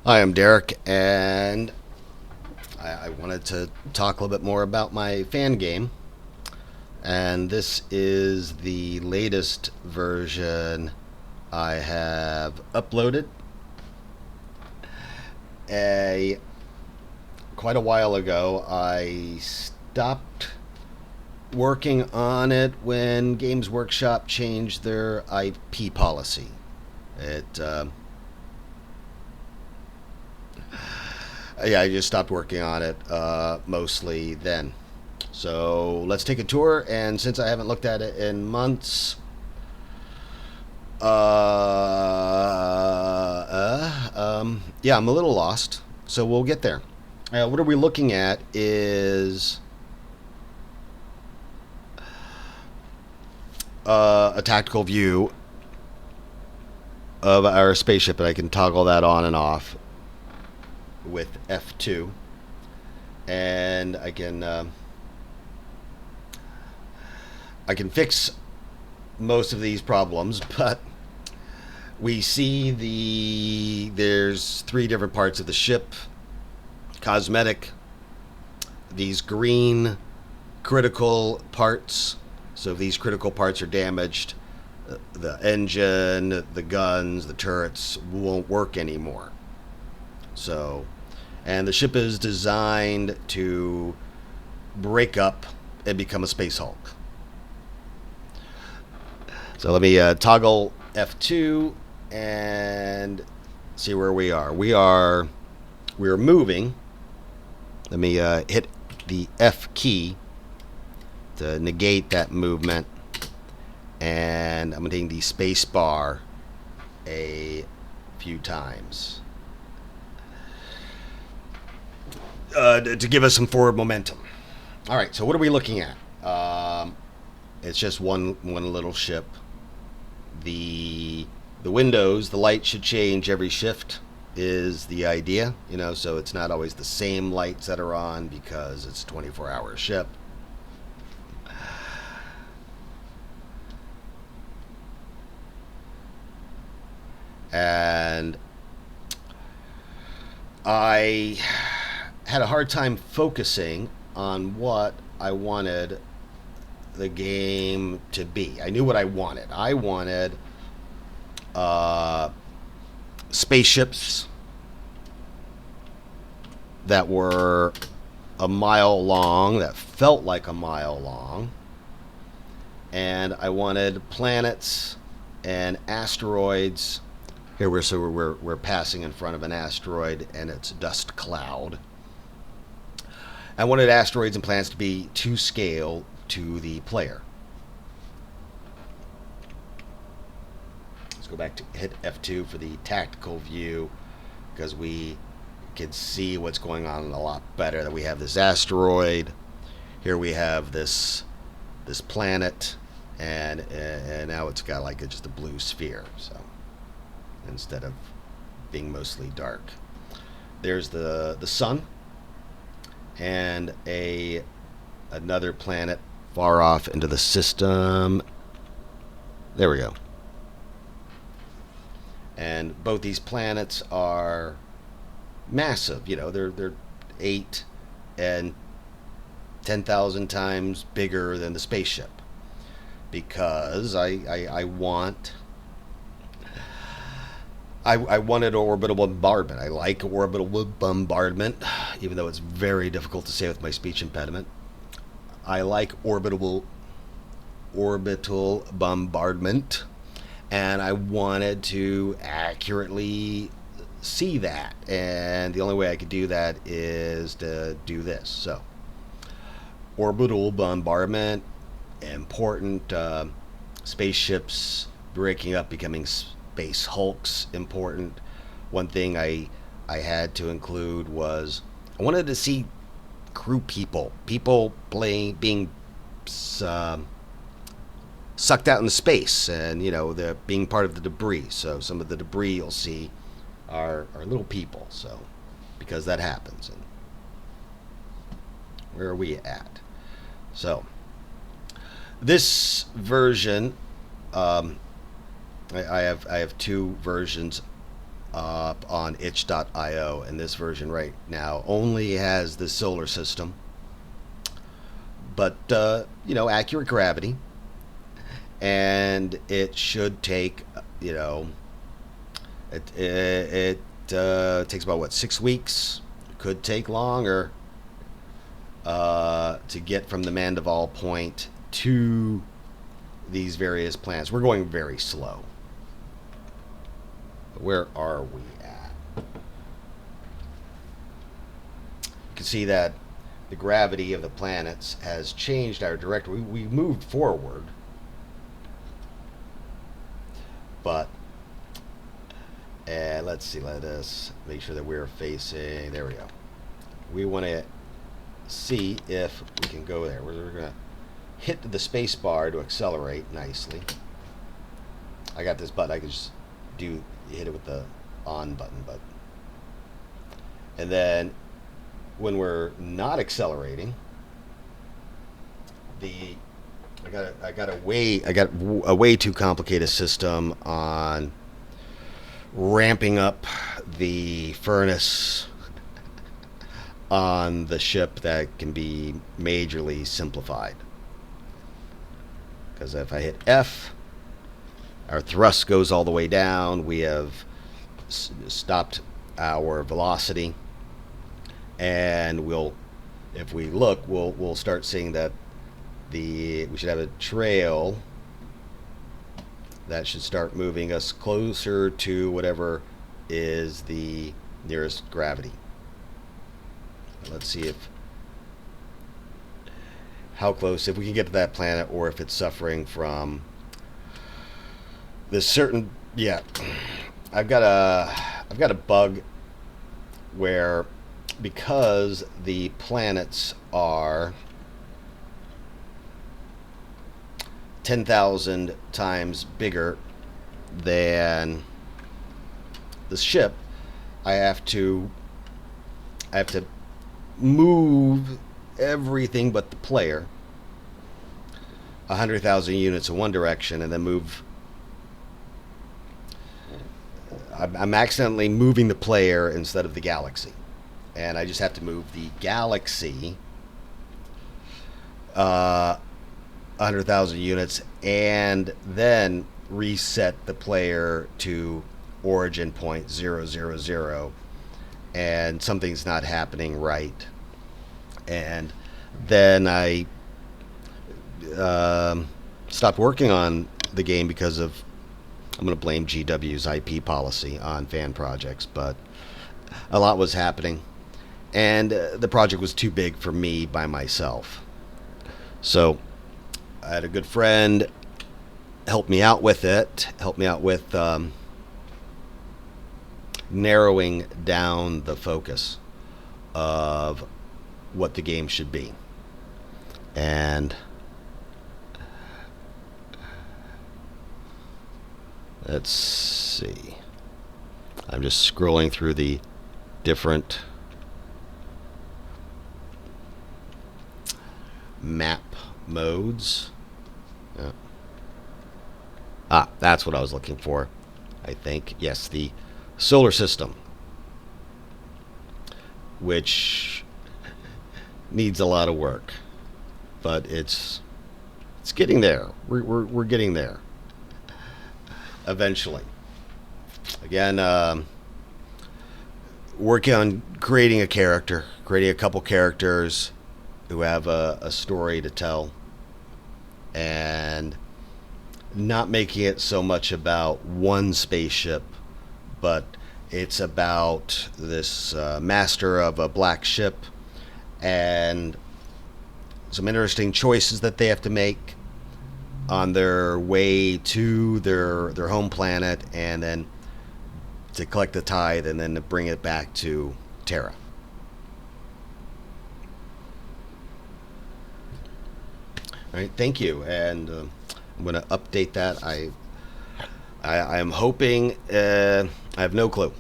Hi, I'm Derek, and I wanted to talk a little bit more about my fan game. And this is the latest version I have uploaded a quite a while ago. I stopped working on it when Games Workshop changed their IP policy. It Yeah, I just stopped working on it mostly then. So let's take a tour. And since I haven't looked at it in months, yeah, I'm a little lost. So we'll get there. What are we looking at is a tactical view of our spaceship, and I can toggle that on and off with F2, and I can fix most of these problems, but we see there's three different parts of the ship: cosmetic, these green critical parts. So if these critical parts are damaged, the engine, the guns, the turrets won't work anymore. So, and the ship is designed to break up and become a space Hulk. So let me toggle F2 and see where we are. We're moving. Let me hit the F key to negate that movement, and I'm hitting the space bar a few times to give us some forward momentum. All right, so what are we looking at? It's just one little ship. The windows, the light should change every shift is the idea, so it's not always the same lights that are on because it's a 24-hour ship. And I had a hard time focusing on what I wanted the game to be. I knew what I wanted. I wanted spaceships that were a mile long, that felt like a mile long, and I wanted planets and asteroids. Here we're passing in front of an asteroid, and it's a dust cloud. I wanted asteroids and planets to be to scale to the player. Let's go back to hit F2 for the tactical view, because we can see what's going on a lot better. That we have this asteroid. Here we have this planet, and now it's got like just a blue sphere. So instead of being mostly dark, there's the sun and another planet far off into the system. There we go. And both these planets are massive. They're 8 and 10,000 times bigger than the spaceship, because I wanted orbital bombardment. I like orbital bombardment, even though it's very difficult to say with my speech impediment. I like orbital bombardment, and I wanted to accurately see that. And the only way I could do that is to do this. So, orbital bombardment, important. Spaceships breaking up, becoming space hulks, important. One thing I had to include was I wanted to see crew people being sucked out into space, and they're being part of the debris. So some of the debris you'll see are little people. So because that happens. And where are we at? So this version, I have two versions up on itch.io, and this version right now only has the solar system, but accurate gravity, and it should take it takes about 6 weeks. Could take longer to get from the Mandival point to these various planets. We're going very slow. But where are we at? You can see that the gravity of the planets has changed our direction. We moved forward, but and let's see. Let us make sure that we're facing. There we go. We want to see if we can go there. We're going to hit the space bar to accelerate nicely. I got this button. I can just hit it with the on button, and then when we're not accelerating, I got a way too complicated system on ramping up the furnace on the ship that can be majorly simplified. Because if I hit F, our thrust goes all the way down. We have stopped our velocity, and if we look, we'll start seeing that we should have a trail that should start moving us closer to whatever is the nearest gravity. Let's see how close, if we can get to that planet, or if it's suffering from this certain. Yeah, I've got a bug where, because the planets are 10,000 times bigger than the ship, I have to move everything but the player 100,000 units in one direction, and then move. I'm accidentally moving the player instead of the galaxy, and I just have to move the galaxy 100,000 units, and then reset the player to origin point 000, and something's not happening right. And then I stopped working on the game because of, I'm going to blame GW's IP policy on fan projects, but a lot was happening, and the project was too big for me by myself. So I had a good friend help me out with narrowing down the focus of what the game should be. And let's see. I'm just scrolling through the different map modes. That's what I was looking for, I think. Yes, the solar system, which needs a lot of work, but it's getting there. We're getting there eventually. Again, working on creating a couple characters who have a story to tell, and not making it so much about one spaceship, but it's about this master of a black ship and some interesting choices that they have to make on their way to their home planet, and then to collect the tithe, and then to bring it back to Terra. All right, thank you, and I'm going to update that. I am hoping. I have no clue.